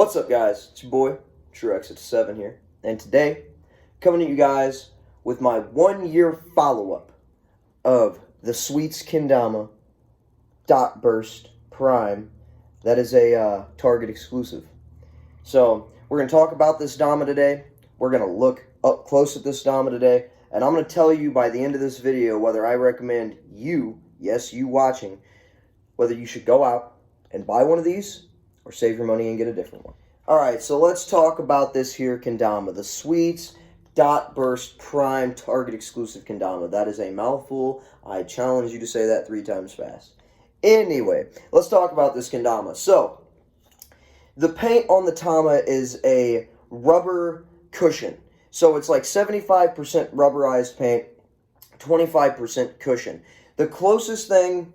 What's up, guys? It's your boy, TrueX7 here, and today, coming to you guys with my 1-year follow-up of the Sweets Kendama Dot Burst Prime. That is a Target exclusive. So, we're going to talk about this Dama today. We're going to look up close at this Dama today, and I'm going to tell you by the end of this video whether I recommend you, yes, you watching, whether you should go out and buy one of these or save your money and get a different one. Alright, so let's talk about this here Kendama. The Sweets Dot Burst Prime Target exclusive Kendama. That is a mouthful. I challenge you to say that 3 times fast. Anyway, let's talk about this Kendama. So, the paint on the Tama is a rubber cushion. So it's like 75% rubberized paint, 25% cushion. The closest thing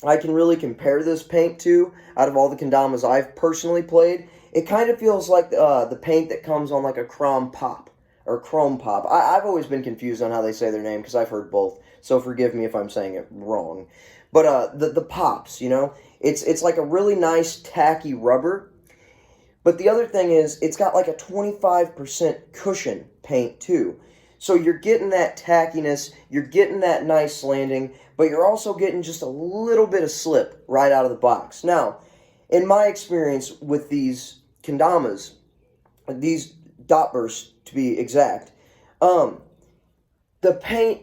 I can really compare this paint to, out of all the Kendamas I've personally played, it kind of feels like the paint that comes on like a Chrome Pop, or Chrome Pop. I've always been confused on how they say their name, because I've heard both, so forgive me if I'm saying it wrong. But the Pops, you know, it's like a really nice tacky rubber, but the other thing is, it's got like a 25% cushion paint too. So you're getting that tackiness, you're getting that nice landing, but you're also getting just a little bit of slip right out of the box. Now, in my experience with these Kendamas, these Dot Bursts to be exact, the paint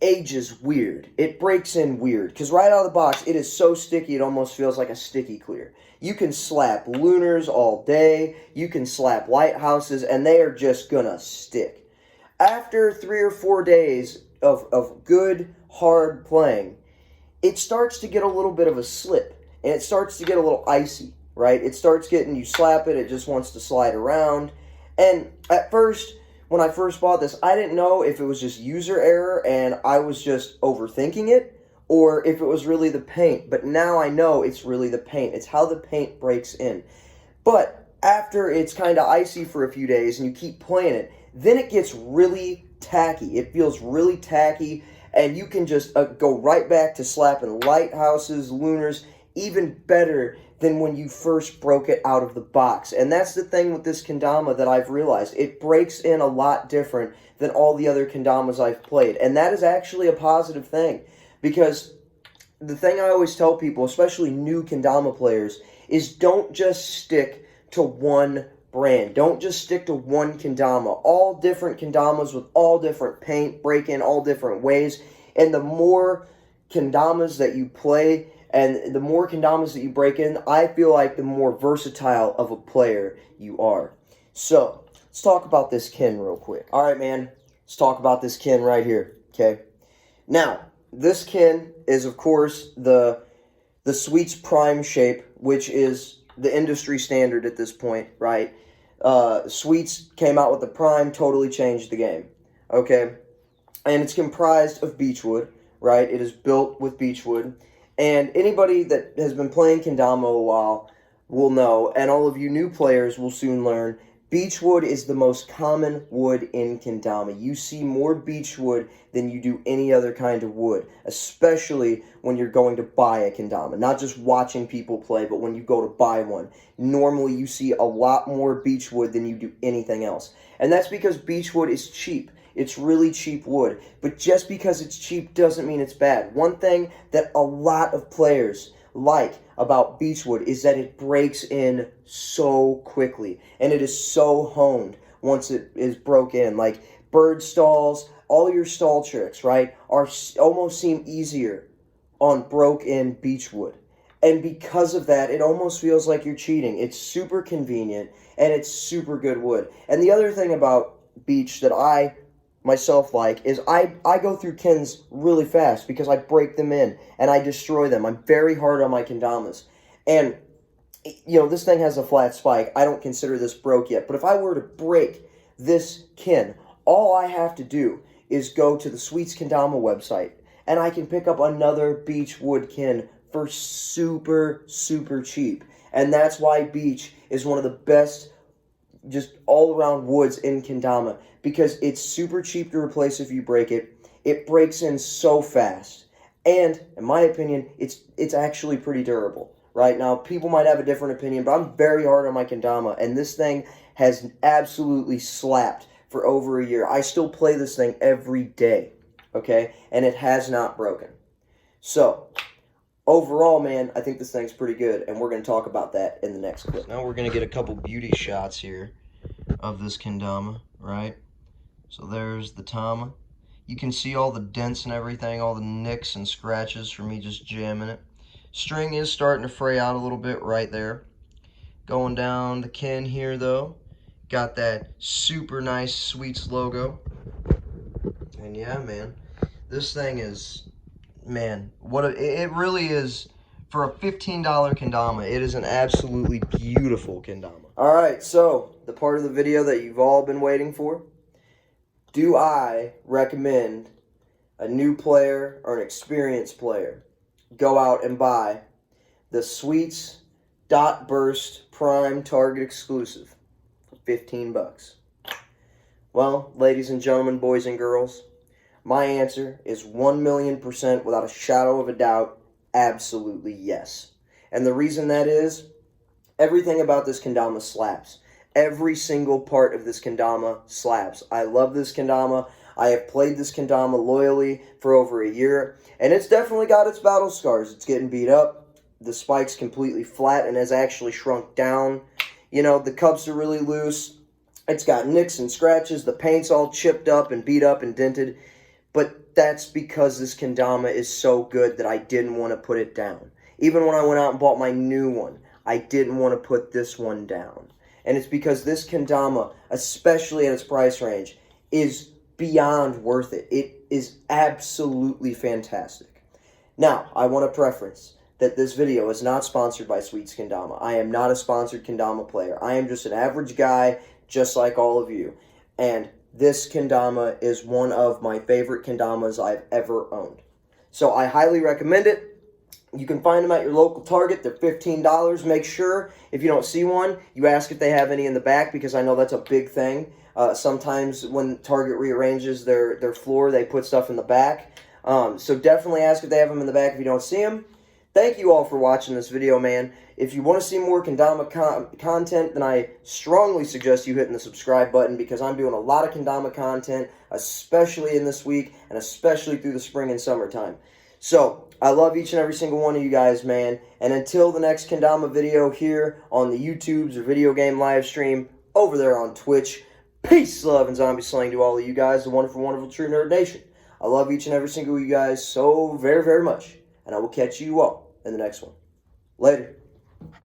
ages weird. It breaks in weird, because right out of the box, it is so sticky, it almost feels like a sticky clear. You can slap Lunars all day, you can slap Lighthouses, and they are just gonna stick. After 3 or 4 days of good, hard playing, it starts to get a little bit of a slip, and it starts to get a little icy, right? It starts getting, you slap it, it just wants to slide around, and at first, when I first bought this, I didn't know if it was just user error and I was just overthinking it, or if it was really the paint, but now I know it's really the paint. It's how the paint breaks in. But after it's kind of icy for a few days and you keep playing it, then it gets really tacky. It feels really tacky, and you can just go right back to slapping Lighthouses, Lunars, even better than when you first broke it out of the box. And that's the thing with this Kendama that I've realized. It breaks in a lot different than all the other Kendamas I've played. And that is actually a positive thing, because the thing I always tell people, especially new Kendama players, is don't just stick to one brand. Don't just stick to one Kendama. All different Kendamas with all different paint, break in all different ways. And the more Kendamas that you play, and the more Kendamas that you break in, I feel like the more versatile of a player you are. So, let's talk about this kin real quick. Alright, man. Let's talk about this kin right here, okay? Now, this kin is, of course, the Sweets Prime shape, which is the industry standard at this point, right? Sweets came out with the Prime, totally changed the game, okay? And it's comprised of beechwood, right? It is built with beechwood. And anybody that has been playing Kendama a while will know, and all of you new players will soon learn, beechwood is the most common wood in Kendama. You see more beechwood than you do any other kind of wood, especially when you're going to buy a Kendama. Not just watching people play, but when you go to buy one. Normally you see a lot more beechwood than you do anything else. And that's because beechwood is cheap. It's really cheap wood, but just because it's cheap doesn't mean it's bad. One thing that a lot of players like about beechwood is that it breaks in so quickly, and it is so honed once it is broke in. Like bird stalls, all your stall tricks, right, almost seem easier on broke-in beechwood. And because of that, it almost feels like you're cheating. It's super convenient, and it's super good wood. And the other thing about beech that I myself like is I go through kins really fast because I break them in and I destroy them. I'm very hard on my Kendamas. And, you know, this thing has a flat spike. I don't consider this broke yet. But if I were to break this kin, all I have to do is go to the Sweets Kendama website and I can pick up another beechwood kin for super, super cheap. And that's why beech is one of the best just all-around woods in Kendama, because it's super cheap to replace if you break it. It breaks in so fast, and in my opinion, it's actually pretty durable, right? Now, people might have a different opinion, but I'm very hard on my Kendama, and this thing has absolutely slapped for over a year. I still play this thing every day, okay? And it has not broken. So, overall, man, I think this thing's pretty good, and we're going to talk about that in the next clip. Now we're going to get a couple beauty shots here of this Kendama, right? So there's the Tama. You can see all the dents and everything, all the nicks and scratches from me just jamming it. String is starting to fray out a little bit right there. Going down the Ken here, though. Got that super nice Sweets logo. And yeah, man, this thing is, man, it really is. For a $15 Kendama, it is an absolutely beautiful Kendama. Alright, so the part of the video that you've all been waiting for. Do I recommend a new player or an experienced player go out and buy the Sweets Dot Burst Prime Target exclusive for 15 bucks? Well, ladies and gentlemen, boys and girls, my answer is 1,000,000% without a shadow of a doubt, absolutely yes. And the reason that is, everything about this Kendama slaps. Every single part of this Kendama slaps. I love this Kendama. I have played this Kendama loyally for over a year, and it's definitely got its battle scars. It's getting beat up. The spike's completely flat and has actually shrunk down. You know, the cups are really loose. It's got nicks and scratches. The paint's all chipped up and beat up and dented. But that's because this Kendama is so good that I didn't want to put it down. Even when I went out and bought my new one, I didn't want to put this one down. And it's because this Kendama, especially at its price range, is beyond worth it. It is absolutely fantastic. Now, I want to preference that this video is not sponsored by Sweets Kendama. I am not a sponsored Kendama player. I am just an average guy, just like all of you. And this Kendama is one of my favorite Kendamas I've ever owned. So I highly recommend it. You can find them at your local Target. They're $15. Make sure, if you don't see one, you ask if they have any in the back, because I know that's a big thing. Sometimes when Target rearranges their floor, they put stuff in the back. So definitely ask if they have them in the back if you don't see them. Thank you all for watching this video, man. If you want to see more Kendama content, then I strongly suggest you hitting the subscribe button, because I'm doing a lot of Kendama content, especially in this week, and especially through the spring and summertime. So, I love each and every single one of you guys, man. And until the next Kendama video here on the YouTubes or video game live stream over there on Twitch, peace, love, and zombie slaying to all of you guys, the wonderful, wonderful True Nerd Nation. I love each and every single one of you guys so very, very much. And I will catch you all in the next one. Later.